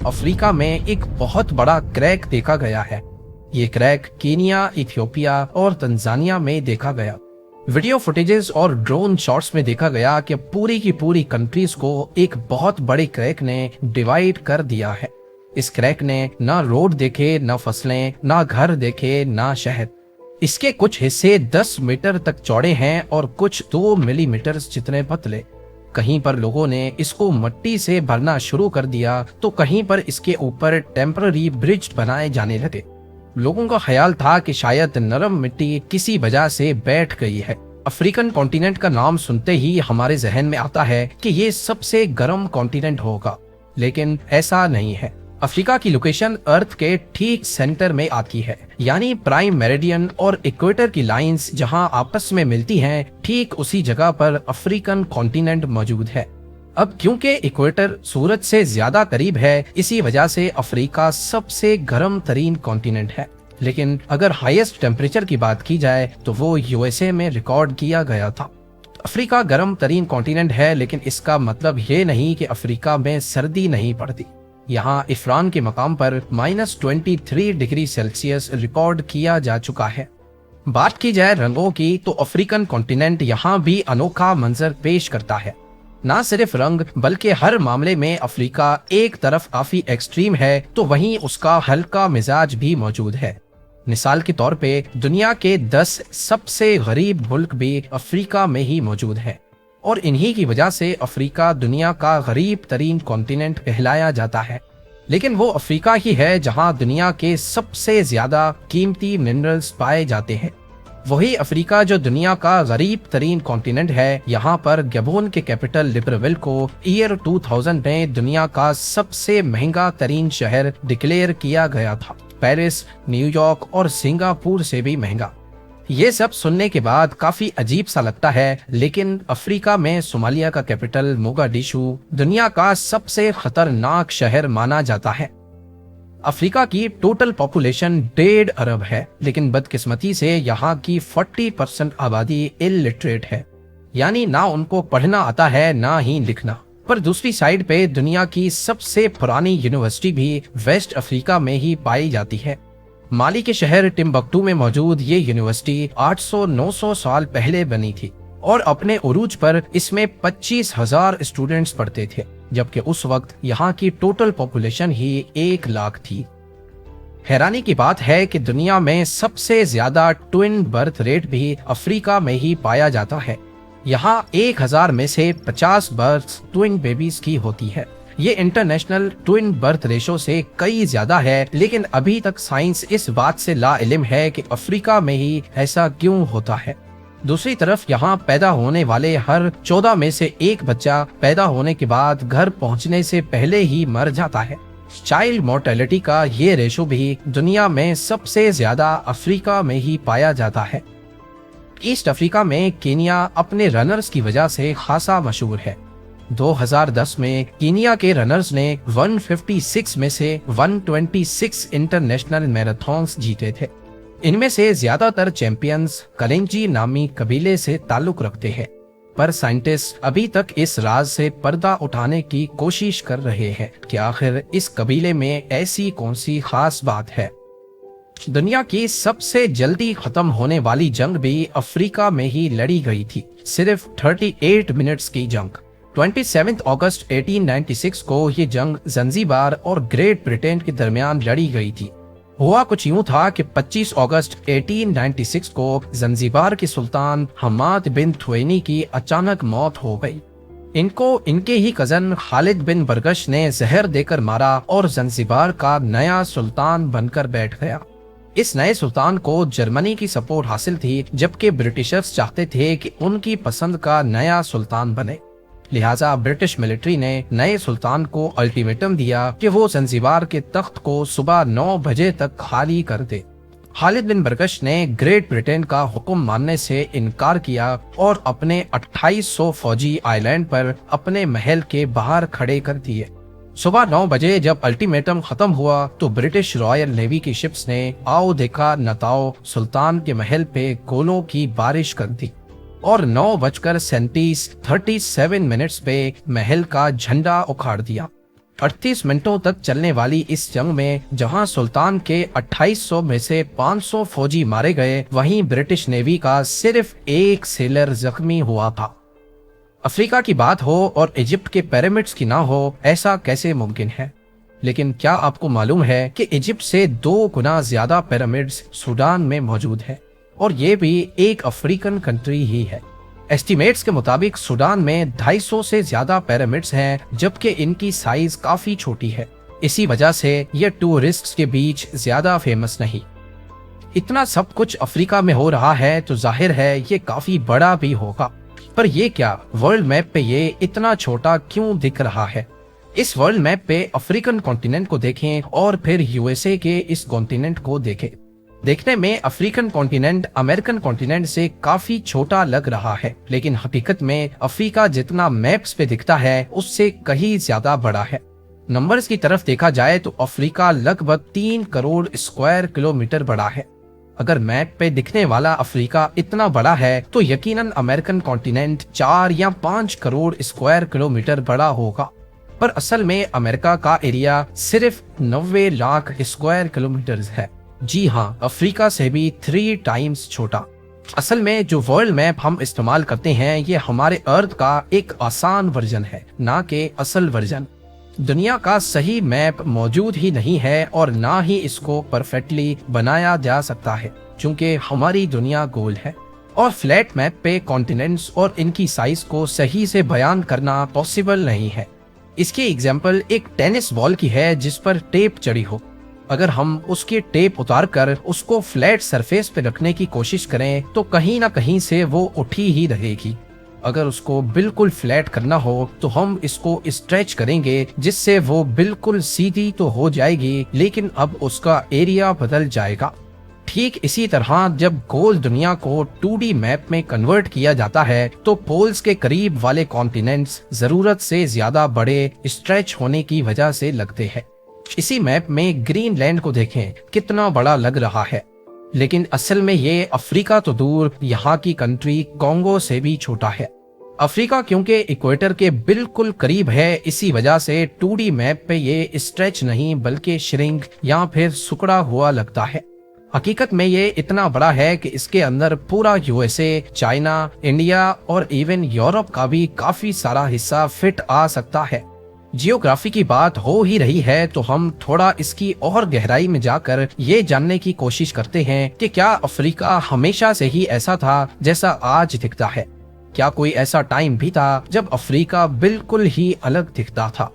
Africa में एक बहुत बड़ा क्रैक देखा गया है। ये क्रैक केनिया, इथियोपिया और तंजानिया में देखा गया। वीडियो फुटेजेस और ड्रोन शॉट्स में देखा गया कि पूरी की पूरी कंट्रीज को एक बहुत बड़े क्रैक ने डिवाइड कर दिया है। इस क्रैक ने ना रोड देखे, ना फसलें, ना घर देखे, ना शहर। इसके कुछ हिस्से 10 मीटर तक चौड़े हैं और कुछ 2 मिलीमीटर जितने पतले। कहीं पर लोगों ने इसको मिट्टी से भरना शुरू कर दिया तो कहीं पर इसके ऊपर टेम्पररी ब्रिज बनाए जाने लगे। लोगों का ख्याल था कि शायद नरम मिट्टी किसी वजह से बैठ गई है। अफ्रीकन कॉन्टिनेंट का नाम सुनते ही हमारे जहन में आता है कि ये सबसे गर्म कॉन्टिनेंट होगा, लेकिन ऐसा नहीं है। अफ्रीका की लोकेशन अर्थ के ठीक सेंटर में आती है, यानी प्राइम मेरिडियन और इक्वेटर की लाइंस जहां आपस में मिलती हैं, ठीक उसी जगह पर अफ्रीकन कॉन्टिनेंट मौजूद है। अब क्योंकि इक्वेटर सूरज से ज्यादा करीब है, इसी वजह से अफ्रीका सबसे गर्म तरीन कॉन्टिनेंट है। लेकिन अगर हाईएस्ट टेम्परेचर की बात की जाए तो वो यूएसए में रिकॉर्ड किया गया था। अफ्रीका गर्म तरीन कॉन्टिनेंट है, लेकिन इसका मतलब ये नहीं कि अफ्रीका में सर्दी नहीं पड़ती। यहाँ इफरान के मकाम पर -23 डिग्री सेल्सियस रिकॉर्ड किया जा चुका है। बात की जाए रंगों की तो अफ्रीकन कॉन्टिनेंट यहाँ भी अनोखा मंजर पेश करता है। ना सिर्फ रंग बल्कि हर मामले में अफ्रीका एक तरफ काफी एक्सट्रीम है तो वहीं उसका हल्का मिजाज भी मौजूद है। मिसाल के तौर पे दुनिया के 10 सबसे गरीब मुल्क भी अफ्रीका में ही मौजूद है और इन्हीं की वजह से अफ्रीका दुनिया का गरीब तरीन कॉन्टिनेंट कहलाया जाता है। लेकिन वो अफ्रीका ही है जहां दुनिया के सबसे ज्यादा कीमती मिनरल्स पाए जाते हैं। वही अफ्रीका जो दुनिया का गरीब तरीन कॉन्टिनेंट है, यहाँ पर गबोन के कैपिटल लिब्रविल को ईयर 2000 में दुनिया का सबसे महंगा तरीन शहर डिक्लेयर किया गया था। पेरिस, न्यूयॉर्क और सिंगापुर से भी महंगा। ये सब सुनने के बाद काफी अजीब सा लगता है, लेकिन अफ्रीका में सोमालिया का कैपिटल मोगाडिशु दुनिया का सबसे खतरनाक शहर माना जाता है। अफ्रीका की टोटल पॉपुलेशन 1.5 अरब है, लेकिन बदकिस्मती से यहाँ की 40% आबादी इलिटरेट है, यानी ना उनको पढ़ना आता है ना ही लिखना। पर दूसरी साइड पे दुनिया की सबसे पुरानी यूनिवर्सिटी भी वेस्ट अफ्रीका में ही पाई जाती है। माली के शहर टिम्बकटू में मौजूद ये यूनिवर्सिटी 800-900 साल पहले बनी थी और अपने उरूज पर इसमें 25,000 स्टूडेंट्स पढ़ते थे, जबकि उस वक्त यहाँ की टोटल पॉपुलेशन ही 1 लाख थी। हैरानी की बात है कि दुनिया में सबसे ज्यादा ट्विन बर्थ रेट भी अफ्रीका में ही पाया जाता है। यहाँ 1000 में से 50 बर्थ ट्विन बेबीज की होती है। ये इंटरनेशनल ट्विन बर्थ रेशो से कई ज्यादा है, लेकिन अभी तक साइंस इस बात से लाइल्म है कि अफ्रीका में ही ऐसा क्यों होता है। दूसरी तरफ यहाँ पैदा होने वाले हर 14 में से 1 बच्चा पैदा होने के बाद घर पहुँचने से पहले ही मर जाता है। चाइल्ड मोर्टेलिटी का ये रेशो भी दुनिया में सबसे ज्यादा अफ्रीका में ही पाया जाता है। ईस्ट अफ्रीका में केनिया अपने रनर्स की वजह से खासा मशहूर है। 2010 में केनिया के रनर्स ने 156 में से 126 इंटरनेशनल मैराथन्स जीते थे। इनमें से ज्यादातर चैंपियंस कलेंजी नामी कबीले से ताल्लुक रखते हैं, पर साइंटिस्ट अभी तक इस राज से पर्दा उठाने की कोशिश कर रहे हैं कि आखिर इस कबीले में ऐसी कौन सी खास बात है। दुनिया की सबसे जल्दी खत्म होने वाली जंग भी अफ्रीका में ही लड़ी गई थी, सिर्फ 38 मिनट्स की जंग। 27 अगस्त 1896 को ये जंग जंजीबार और ग्रेट ब्रिटेन के दरमियान लड़ी गई थी। हुआ कुछ यूं था कि 25 अगस्त 1896 को जंजीबार के सुल्तान हमाद बिन थुएनी की अचानक मौत हो गई। इनको इनके ही कजन खालिद बिन बरगश ने जहर देकर मारा और जंजीबार का नया सुल्तान बनकर बैठ गया। इस नए सुल्तान को जर्मनी की सपोर्ट हासिल थी, जबकि ब्रिटिशर्स चाहते थे कि उनकी पसंद का नया सुल्तान बने। लिहाजा ब्रिटिश मिलिट्री ने नए सुल्तान को अल्टीमेटम दिया कि वो जंजीबार के तख्त को सुबह 9 बजे तक खाली कर दे। खालिद बिन बरगश ने ग्रेट ब्रिटेन का हुक्म मानने से इनकार किया और अपने 2800 फौजी आइलैंड पर अपने महल के बाहर खड़े कर दिए। सुबह 9 बजे जब अल्टीमेटम खत्म हुआ तो ब्रिटिश रॉयल नेवी की शिप्स ने आओ देखा नताओ सुल्तान के महल पे गोलों की बारिश कर दी और 9:37 पे महल का झंडा उखाड़ दिया। 38 मिनटों तक चलने वाली इस जंग में जहां सुल्तान के 2800 में से 500 फौजी मारे गए, वहीं ब्रिटिश नेवी का सिर्फ एक सेलर जख्मी हुआ था। अफ्रीका की बात हो और इजिप्ट के पिरामिड्स की ना हो, ऐसा कैसे मुमकिन है? लेकिन क्या आपको मालूम है कि इजिप्ट से 2 गुना ज्यादा पिरामिड्स सूडान में मौजूद है, और ये भी एक अफ्रीकन कंट्री ही है। एस्टिमेट्स के मुताबिक सूडान में 250 से ज्यादा पिरामिड्स हैं, जबकि इनकी साइज काफी छोटी है। इसी वजह से ये टूरिस्ट्स के बीच ज्यादा फेमस नहीं। इतना सब कुछ अफ्रीका में हो रहा है तो जाहिर है ये काफी बड़ा भी होगा। पर ये क्या, वर्ल्ड मैप पे ये इतना छोटा क्यों दिख रहा है? इस वर्ल्ड मैप पे अफ्रीकन कॉन्टिनेंट को देखें और फिर यूएसए के इस कॉन्टिनेंट को देखें। देखने में अफ्रीकन कॉन्टिनेंट अमेरिकन कॉन्टिनेंट से काफी छोटा लग रहा है, लेकिन हकीकत में अफ्रीका जितना मैप्स पे दिखता है उससे कहीं ज्यादा बड़ा है। नंबर्स की तरफ देखा जाए तो अफ्रीका लगभग 3 करोड़ स्क्वायर किलोमीटर बड़ा है। अगर मैप पे दिखने वाला अफ्रीका इतना बड़ा है तो यकीनन अमेरिकन कॉन्टिनेंट 4 या 5 करोड़ स्क्वायर किलोमीटर बड़ा होगा। पर असल में अमेरिका का एरिया सिर्फ 90 लाख स्क्वायर किलोमीटर है। जी हाँ, अफ्रीका से भी 3 टाइम्स छोटा। असल में जो वर्ल्ड मैप हम इस्तेमाल करते हैं ये हमारे अर्थ का एक आसान वर्जन है, ना कि असल वर्जन। दुनिया का सही मैप मौजूद ही नहीं है और ना ही इसको परफेक्टली बनाया जा सकता है, क्योंकि हमारी दुनिया गोल है और फ्लैट मैप पे कॉन्टिनेंट्स और इनकी साइज को सही से बयान करना पॉसिबल नहीं है। इसकी एग्जाम्पल एक टेनिस बॉल की है जिस पर टेप चढ़ी हो। अगर हम उसकी टेप उतार कर उसको फ्लैट सरफेस पे रखने की कोशिश करें तो कहीं ना कहीं से वो उठी ही रहेगी। अगर उसको बिल्कुल फ्लैट करना हो तो हम इसको स्ट्रेच करेंगे, जिससे वो बिल्कुल सीधी तो हो जाएगी, लेकिन अब उसका एरिया बदल जाएगा। ठीक इसी तरह जब गोल दुनिया को 2D मैप में कन्वर्ट किया जाता है तो पोल्स के करीब वाले कॉन्टिनेंट्स जरूरत से ज्यादा बड़े स्ट्रेच होने की वजह से लगते हैं। इसी मैप में ग्रीनलैंड को देखें, कितना बड़ा लग रहा है, लेकिन असल में ये अफ्रीका तो दूर, यहाँ की कंट्री कॉन्गो से भी छोटा है। अफ्रीका क्योंकि इक्वेटर के बिल्कुल करीब है, इसी वजह से 2D मैप पे ये स्ट्रेच नहीं बल्कि श्रिंक या फिर सिकुड़ा हुआ लगता है। हकीकत में ये इतना बड़ा है कि इसके अंदर पूरा यूएसए, चाइना, इंडिया और इवन यूरोप का भी काफी सारा हिस्सा फिट आ सकता है। जियोग्राफी की बात हो ही रही है तो हम थोड़ा इसकी और गहराई में जाकर ये जानने की कोशिश करते हैं कि क्या अफ्रीका हमेशा से ही ऐसा था जैसा आज दिखता है? क्या कोई ऐसा टाइम भी था जब अफ्रीका बिल्कुल ही अलग दिखता था?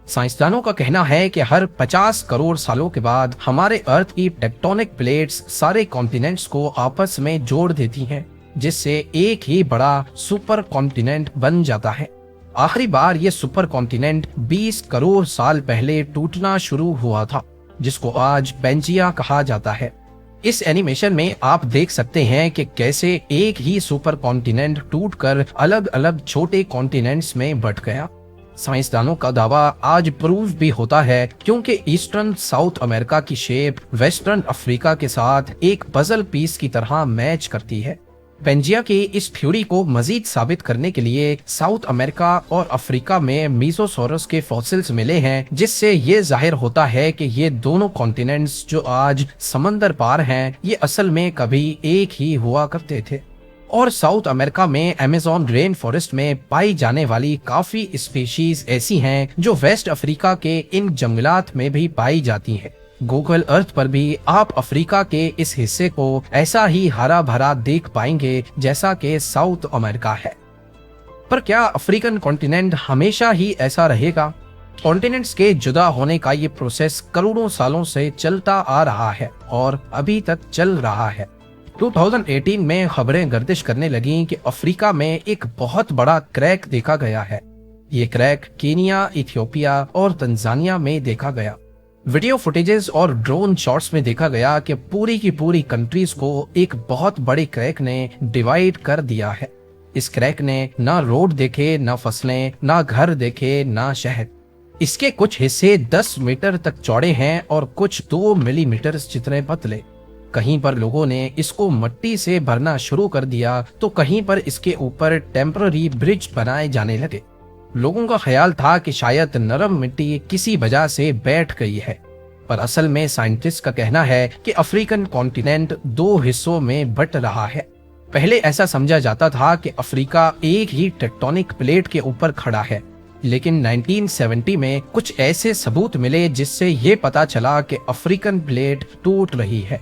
साइंसदानों का कहना है कि हर 50 करोड़ सालों के बाद हमारे अर्थ की टेक्टोनिक प्लेट्स सारे कॉन्टिनेंट्स को आपस में जोड़ देती हैं, जिससे एक ही बड़ा सुपर कॉन्टिनेंट बन जाता है। आखिरी बार ये सुपर कॉन्टिनेंट 20 करोड़ साल पहले टूटना शुरू हुआ था, जिसको आज पेंजिया कहा जाता है। इस एनिमेशन में आप देख सकते हैं कि कैसे एक ही सुपर कॉन्टिनेंट टूटकर अलग अलग छोटे कॉन्टिनेंट्स में बंट गया। साइंसदानों का दावा आज प्रूव भी होता है, क्योंकि ईस्टर्न साउथ अमेरिका की शेप वेस्टर्न अफ्रीका के साथ एक पजल पीस की तरह मैच करती है। पेंजिया की इस थ्योरी को मजीद साबित करने के लिए साउथ अमेरिका और अफ्रीका में मीसोसॉरस के फॉसिल्स मिले हैं, जिससे ये जाहिर होता है कि ये दोनों कॉन्टिनेंट्स जो आज समंदर पार हैं, ये असल में कभी एक ही हुआ करते थे। और साउथ अमेरिका में अमेज़न रेन फॉरेस्ट में पाई जाने वाली काफी स्पीशीज ऐसी हैं जो वेस्ट अफ्रीका के इन जंगलात में भी पाई जाती हैं। गूगल अर्थ पर भी आप अफ्रीका के इस हिस्से को ऐसा ही हरा भरा देख पाएंगे जैसा कि साउथ अमेरिका है। पर क्या अफ्रीकन कॉन्टिनेंट हमेशा ही ऐसा रहेगा? कॉन्टिनेंट्स के जुदा होने का ये प्रोसेस करोड़ों सालों से चलता आ रहा है और अभी तक चल रहा है। 2018 में खबरें गर्दिश करने लगीं कि अफ्रीका में एक बहुत बड़ा क्रैक देखा गया है। ये क्रैक केनिया, इथियोपिया और तंजानिया में देखा गया। वीडियो फुटेजेस और ड्रोन शॉट्स में देखा गया कि पूरी की पूरी कंट्रीज को एक बहुत बड़े क्रैक ने डिवाइड कर दिया है। इस क्रैक ने ना रोड देखे, ना फसलें, ना घर देखे, ना शहर। इसके कुछ हिस्से 10 मीटर तक चौड़े हैं और कुछ 2 मिलीमीटर जितने पतले। कहीं पर लोगों ने इसको मिट्टी से भरना शुरू कर दिया तो कहीं पर इसके ऊपर टेम्पररी ब्रिज बनाए जाने लगे। लोगों का ख्याल था कि शायद नरम मिट्टी किसी वजह से बैठ गई है, पर असल में साइंटिस्ट का कहना है कि अफ्रीकन कॉन्टिनेंट दो हिस्सों में बंट रहा है। पहले ऐसा समझा जाता था कि अफ्रीका एक ही टेक्टोनिक प्लेट के ऊपर खड़ा है, लेकिन 1970 में कुछ ऐसे सबूत मिले जिससे ये पता चला कि अफ्रीकन प्लेट टूट रही है।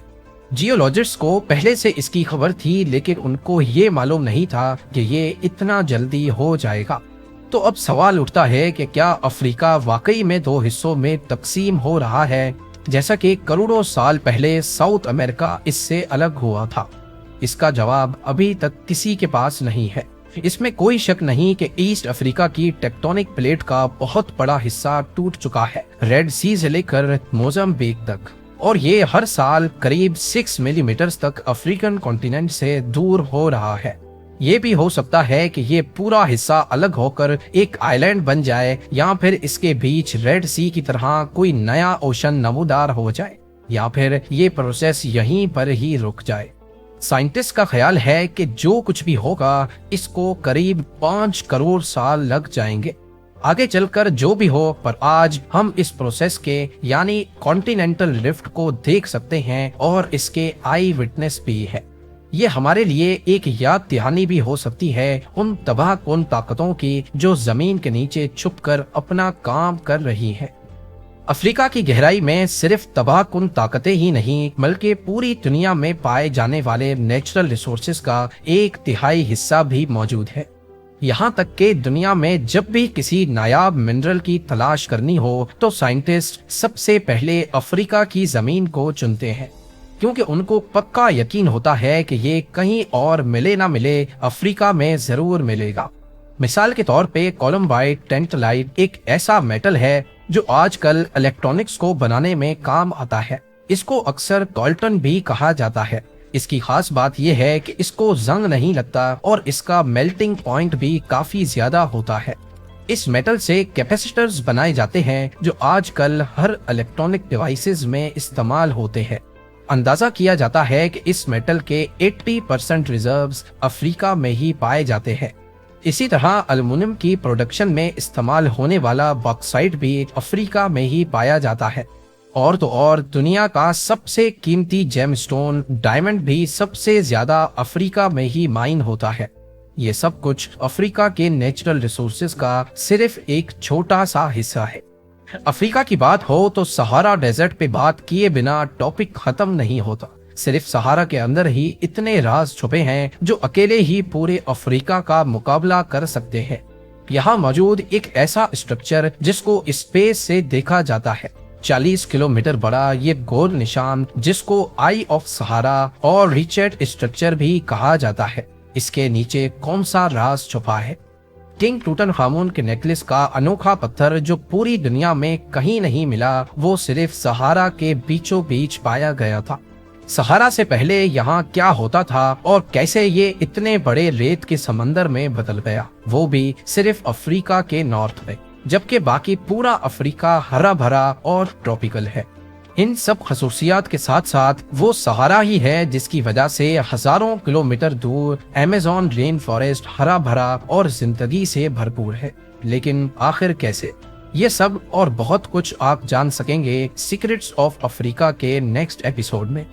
जियोलॉजिस्ट को पहले से इसकी खबर थी, लेकिन उनको ये मालूम नहीं था कि ये इतना जल्दी हो जाएगा। तो अब सवाल उठता है कि क्या अफ्रीका वाकई में दो हिस्सों में तकसीम हो रहा है, जैसा कि करोड़ों साल पहले साउथ अमेरिका इससे अलग हुआ था? इसका जवाब अभी तक किसी के पास नहीं है। इसमें कोई शक नहीं कि ईस्ट अफ्रीका की टेक्टोनिक प्लेट का बहुत बड़ा हिस्सा टूट चुका है, रेड सी से लेकर मोजाम्बिक तक, और ये हर साल करीब 6 मिलीमीटर तक अफ्रीकन कॉन्टिनेंट से दूर हो रहा है। ये भी हो सकता है कि ये पूरा हिस्सा अलग होकर एक आइलैंड बन जाए, या फिर इसके बीच रेड सी की तरह कोई नया ओशन नमूदार हो जाए, या फिर ये प्रोसेस यहीं पर ही रुक जाए। साइंटिस्ट का ख्याल है कि जो कुछ भी होगा इसको करीब 5 करोड़ साल लग जाएंगे आगे चलकर जो भी हो, पर आज हम इस प्रोसेस के यानी कॉन्टिनेंटल रिफ्ट को देख सकते हैं और इसके आई विटनेस भी है। ये हमारे लिए एक याद दहानी भी हो सकती है उन तबाहकुन ताकतों की जो जमीन के नीचे छुपकर अपना काम कर रही है। अफ्रीका की गहराई में सिर्फ तबाहकुन ताकतें ही नहीं, बल्कि पूरी दुनिया में पाए जाने वाले नेचुरल रिसोर्सेज का 1/3 हिस्सा भी मौजूद है। यहाँ तक कि दुनिया में जब भी किसी नायाब मिनरल की तलाश करनी हो तो साइंटिस्ट सबसे पहले अफ्रीका की जमीन को चुनते हैं, क्योंकि उनको पक्का यकीन होता है कि ये कहीं और मिले ना मिले, अफ्रीका में जरूर मिलेगा। मिसाल के तौर पे कोलम्बाइट टेंटलाइट एक ऐसा मेटल है जो आजकल इलेक्ट्रॉनिक्स को बनाने में काम आता है। इसको अक्सर कॉल्टन भी कहा जाता है। इसकी खास बात यह है कि इसको जंग नहीं लगता और इसका मेल्टिंग पॉइंट भी काफी ज्यादा होता है। इस मेटल से कैपेसिटर्स बनाए जाते हैं जो आजकल हर इलेक्ट्रॉनिक डिवाइसेस में इस्तेमाल होते हैं। अंदाजा किया जाता है कि इस मेटल के 80% रिजर्व्स अफ्रीका में ही पाए जाते हैं। इसी तरह एल्युमिनियम की प्रोडक्शन में इस्तेमाल होने वाला बॉक्साइट भी अफ्रीका में ही पाया जाता है। और तो और दुनिया का सबसे कीमती जेमस्टोन डायमंड भी सबसे ज्यादा अफ्रीका में ही माइन होता है। ये सब कुछ अफ्रीका के नेचुरल रिसोर्सेज का सिर्फ एक छोटा सा हिस्सा है। अफ्रीका की बात हो तो सहारा डेजर्ट पे बात किए बिना टॉपिक खत्म नहीं होता। सिर्फ सहारा के अंदर ही इतने राज छुपे हैं जो अकेले ही पूरे अफ्रीका का मुकाबला कर सकते हैं। यहाँ मौजूद एक ऐसा स्ट्रक्चर जिसको स्पेस से देखा जाता है, 40 किलोमीटर बड़ा ये गोल निशान जिसको आई ऑफ सहारा और रिचर्ड स्ट्रक्चर भी कहा जाता है, इसके नीचे कौन सा राज छुपा है? किंग टूटनखामुन के नेकलेस का अनोखा पत्थर जो पूरी दुनिया में कहीं नहीं मिला, वो सिर्फ सहारा के बीचों बीच पाया गया था। सहारा से पहले यहाँ क्या होता था और कैसे ये इतने बड़े रेत के समंदर में बदल गया, वो भी सिर्फ अफ्रीका के नॉर्थ में, जबकि बाकी पूरा अफ्रीका हरा भरा और ट्रॉपिकल है। इन सब खसूसियात के साथ साथ वो सहारा ही है जिसकी वजह से हजारों किलोमीटर दूर अमेज़न रेन फॉरेस्ट हरा भरा और जिंदगी से भरपूर है। लेकिन आखिर कैसे? ये सब और बहुत कुछ आप जान सकेंगे सीक्रेट्स ऑफ अफ्रीका के नेक्स्ट एपिसोड में।